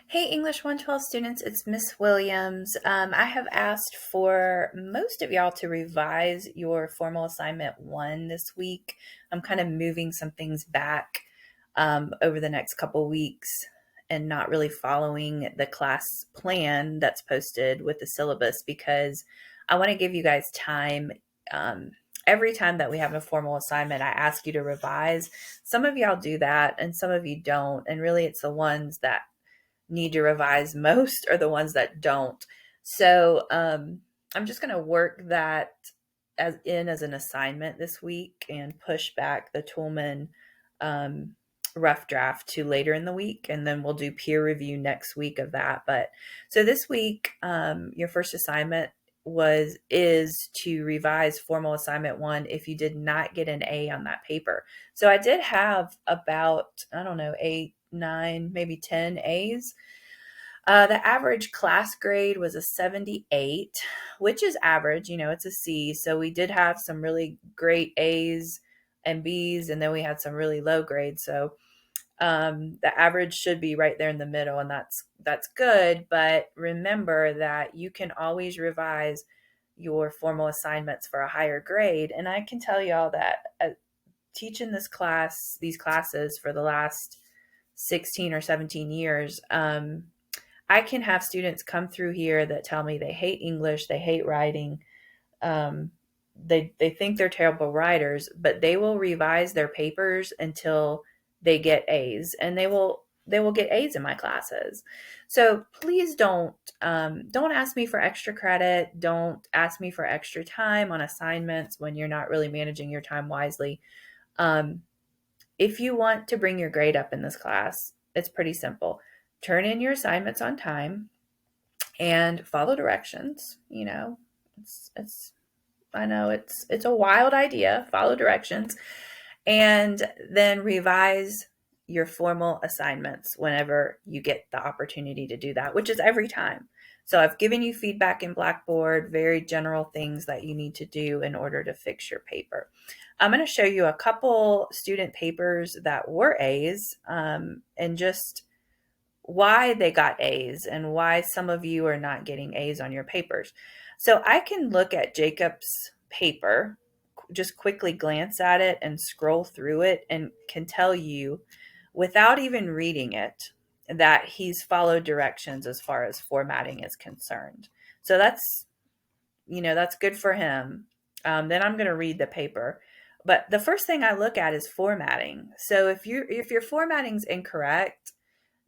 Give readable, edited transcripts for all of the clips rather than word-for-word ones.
Hey, English 112 students, it's Miss Williams. I have asked for most of y'all to revise your formal assignment one this week. I'm kind of moving some things back over the next couple weeks and not really following the class plan that's posted with the syllabus because I want to give you guys time. Um, every time that we have a formal assignment, I ask you to revise. Some of y'all do that and some of you don't. And really, it's the ones that need to revise most are the ones that don't. So I'm just going to work that as an assignment this week and push back the Toolman um, rough draft to later in the week, and then we'll do peer review next week of that. But so this week, your first assignment is to revise formal assignment one if you did not get an A on that paper. So I did have about, I don't know, 8, 9, maybe 10 A's. The average class grade was a 78, which is average. It's a C. So we did have some really great A's and B's, and then we had some really low grades. So the average should be right there in the middle, and that's good. But remember that you can always revise your formal assignments for a higher grade. And I can tell y'all that teaching these classes for the last 16 or 17 years, I can have students come through here that tell me they hate English, they hate writing, um, they think they're terrible writers, but they will revise their papers until they get A's, and they will get A's in my classes. So please don't ask me for extra credit. Don't ask me for extra time on assignments when you're not really managing your time wisely. Um, if you want to bring your grade up in this class, it's pretty simple. Turn in your assignments on time and follow directions. It's I know it's a wild idea. Follow directions and then revise your formal assignments whenever you get the opportunity to do that, which is every time. So I've given you feedback in Blackboard, very general things that you need to do in order to fix your paper. I'm going to show you a couple student papers that were A's, and just why they got A's and why some of you are not getting A's on your papers. So I can look at Jacob's paper, just quickly glance at it and scroll through it, and can tell you without even reading it that he's followed directions as far as formatting is concerned. So that's good for him. Then I'm going to read the paper. But the first thing I look at is formatting. So if your formatting's incorrect,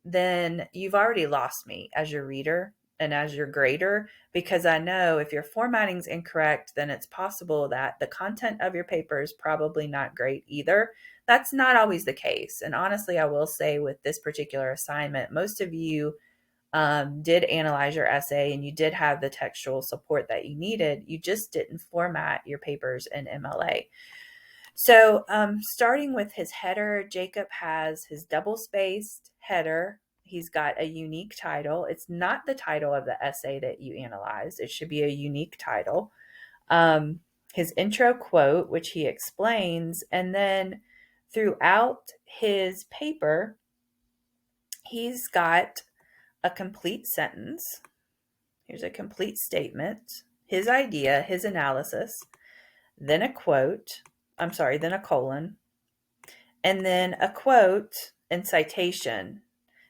then you've already lost me as your reader and as your grader, because I know if your formatting's incorrect, then it's possible that the content of your paper is probably not great either. That's not always the case. And honestly, I will say with this particular assignment, most of you did analyze your essay and you did have the textual support that you needed. You just didn't format your papers in MLA. So, starting with his header, Jacob has his double-spaced header. He's got a unique title. It's not the title of the essay that you analyzed. It should be a unique title. His intro quote, which he explains, and then throughout his paper, he's got a complete sentence. Here's a complete statement, his idea, his analysis, then a quote. Then a colon, and then a quote and citation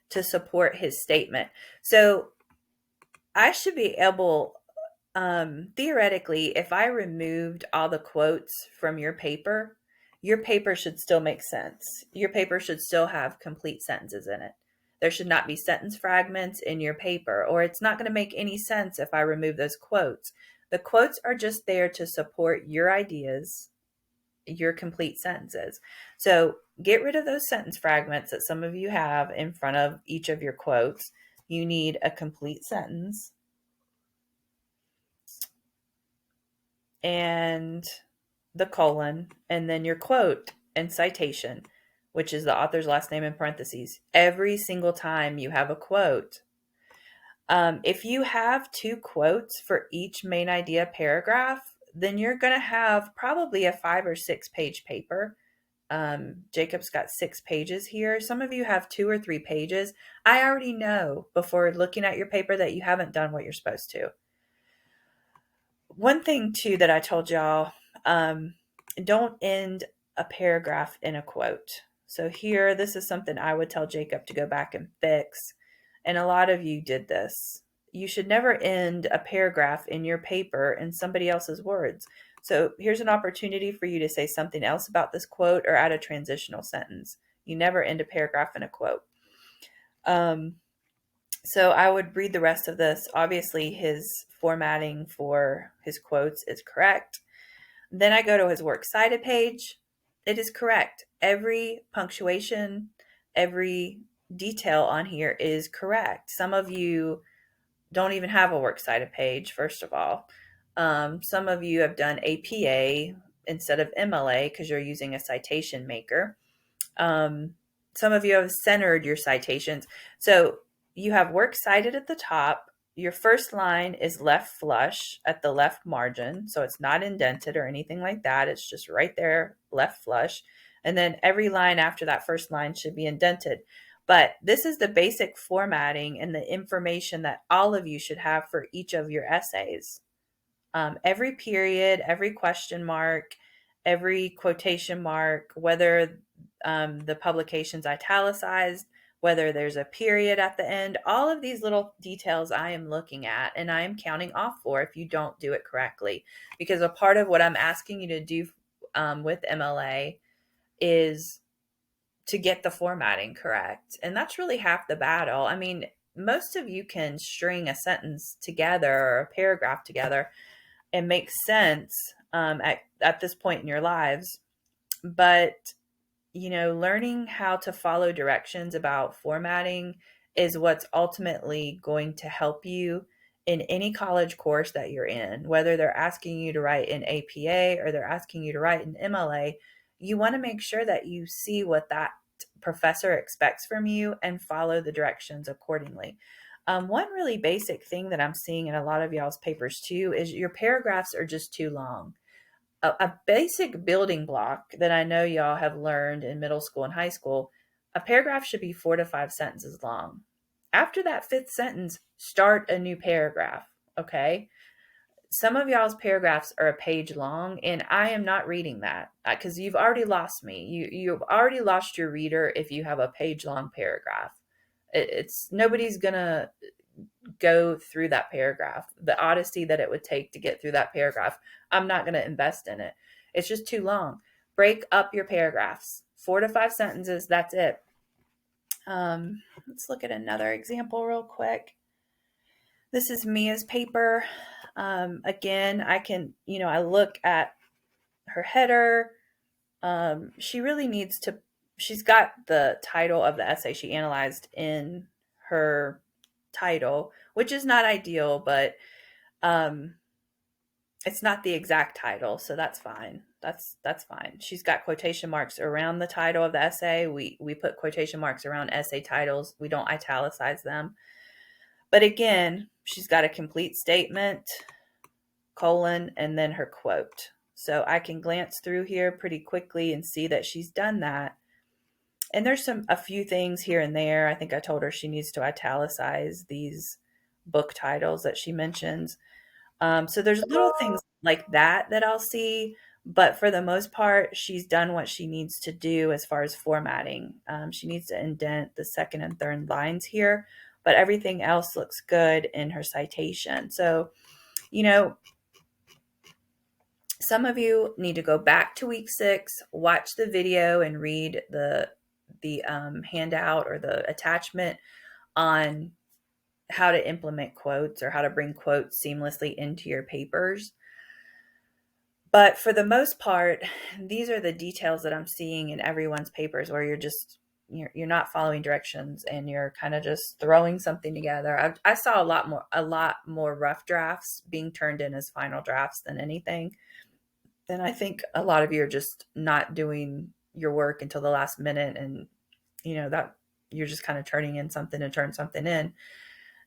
to support his statement. So I should be able, theoretically, if I removed all the quotes from your paper should still make sense. Your paper should still have complete sentences in it. There should not be sentence fragments in your paper, or it's not going to make any sense if I remove those quotes. The quotes are just there to support your ideas, your complete sentences. So get rid of those sentence fragments that some of you have in front of each of your quotes. You need a complete sentence and the colon, and then your quote and citation, which is the author's last name in parentheses. Every single time you have a quote, if you have 2 quotes for each main idea paragraph, then you're going to have probably a 5 or 6 page paper Jacob's got 6 pages here. Some of you have 2 or 3 pages. I already know before looking at your paper that you haven't done what you're supposed to. One thing too that I told y'all, don't end a paragraph in a quote. So here, this is something I would tell Jacob to go back and fix. And a lot of you did this. You should never end a paragraph in your paper in somebody else's words. So here's an opportunity for you to say something else about this quote or add a transitional sentence. You never end a paragraph in a quote. So I would read the rest of this. Obviously, his formatting for his quotes is correct. Then I go to his works cited page. It is correct. Every punctuation, every detail on here is correct. Some of you don't even have a works cited page, first of all. Some of you have done APA instead of MLA because you're using a citation maker. Some of you have centered your citations. So you have works cited at the top. Your first line is left flush at the left margin. So it's not indented or anything like that. It's just right there, left flush. And then every line after that first line should be indented. But this is the basic formatting and the information that all of you should have for each of your essays. Every period, every question mark, every quotation mark, whether the publication's italicized, whether there's a period at the end, all of these little details I am looking at and I am counting off for if you don't do it correctly. Because a part of what I'm asking you to do with MLA is to get the formatting correct. And that's really half the battle. I mean, most of you can string a sentence together or a paragraph together and make sense at this point in your lives. But, learning how to follow directions about formatting is what's ultimately going to help you in any college course that you're in, whether they're asking you to write in APA or they're asking you to write in MLA. You want to make sure that you see what that professor expects from you and follow the directions accordingly. One really basic thing that I'm seeing in a lot of y'all's papers too is your paragraphs are just too long. A basic building block that I know y'all have learned in middle school and high school, a paragraph should be 4 to 5 sentences long. After that 5th sentence, start a new paragraph, okay? Some of y'all's paragraphs are a page long, and I am not reading that because you've already lost me. You've already lost your reader if you have a page long paragraph. It's nobody's gonna go through that paragraph. The odyssey that it would take to get through that paragraph, I'm not going to invest in it. It's just too long. Break up your paragraphs. 4 to 5 sentences, that's it. Let's look at another example real quick. This is Mia's paper. Again, I look at her header. She really needs to, she's got the title of the essay she analyzed in her title, which is not ideal, but it's not the exact title, so that's fine. That's fine. She's got quotation marks around the title of the essay. We put quotation marks around essay titles. We don't italicize them. But again, she's got a complete statement, colon, and then her quote. So I can glance through here pretty quickly and see that she's done that. And there's a few things here and there. I think I told her she needs to italicize these book titles that she mentions. So there's little things like that I'll see, but for the most part, she's done what she needs to do as far as formatting. She needs to indent the second and third lines here, but everything else looks good in her citation. So, some of you need to go back to week 6, watch the video and read the handout or the attachment on how to implement quotes or how to bring quotes seamlessly into your papers. But for the most part, these are the details that I'm seeing in everyone's papers where you're not following directions and you're kind of just throwing something together. I saw a lot more rough drafts being turned in as final drafts than anything. Then I think a lot of you are just not doing your work until the last minute, and that you're just kind of turning in something to turn something in.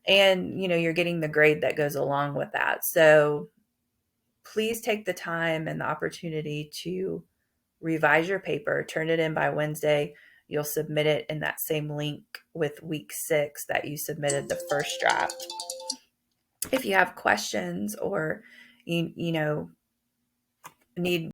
And, you're getting the grade that goes along with that. So please take the time and the opportunity to revise your paper, turn it in by Wednesday. You'll submit it in that same link with week 6 that you submitted the first draft. If you have questions or you know need